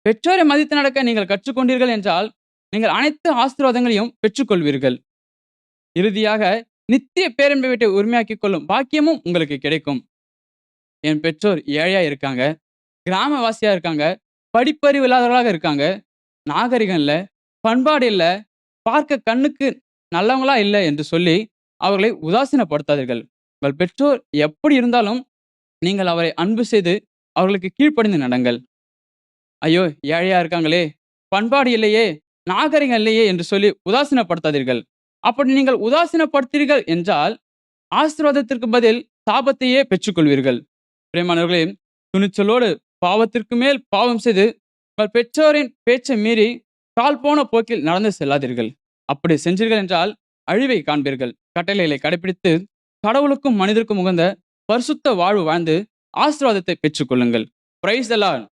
பெற்றோரை மதித்து நடக்க நீங்கள் கற்றுக்கொண்டீர்கள் என்றால், நீங்கள் அனைத்து ஆசீர்வாதங்களையும் பெற்றுக்கொள்வீர்கள். இறுதியாக நித்திய பேரன்பை வீட்டை உரிமையாக்கிக் கொள்ளும் பாக்கியமும் உங்களுக்கு கிடைக்கும். என் பெற்றோர் ஏழையா இருக்காங்க, கிராமவாசியா இருக்காங்க, படிப்பறிவு இல்லாதவர்களாக இருக்காங்க, நாகரிகம் இல்ல, பண்பாடு இல்ல, பார்க்க கண்ணுக்கு நல்லவங்களா இல்ல என்று சொல்லி அவர்களை உதாசீனப்படுத்தாதீர்கள். உங்கள் பெற்றோர் எப்படி இருந்தாலும் நீங்கள் அவரை அன்பு செய்து அவர்களுக்கு கீழ்ப்படிந்து நடங்கள். ஐயோ! ஏழையா இருக்காங்களே, பண்பாடு இல்லையே, நாகரிகம் இல்லையே என்று சொல்லி உதாசீனப்படுத்தாதீர்கள். அப்படி நீங்கள் உதாசீனப்படுத்தீர்கள் என்றால், ஆசீர்வாதத்திற்கு பதில் சாபத்தையே பெற்றுக்கொள்வீர்கள். பிரியமானவர்களே, துணிச்சலோடு பாவத்திற்கு மேல் பாவம் செய்து உங்கள் பெற்றோரின் பேச்சை மீறி கால் போன போக்கில் நடந்து செல்லாதீர்கள். அப்படி சென்றீர்கள் என்றால் அழிவை காண்பீர்கள். கட்டளைகளை கடைபிடித்து கடவுளுக்கும் மனிதருக்கும் உகந்த பரிசுத்த வாழ்வு வாழ்ந்து ஆசீர்வாதத்தை பெற்றுக்கொள்ளுங்கள். Praise the Lord.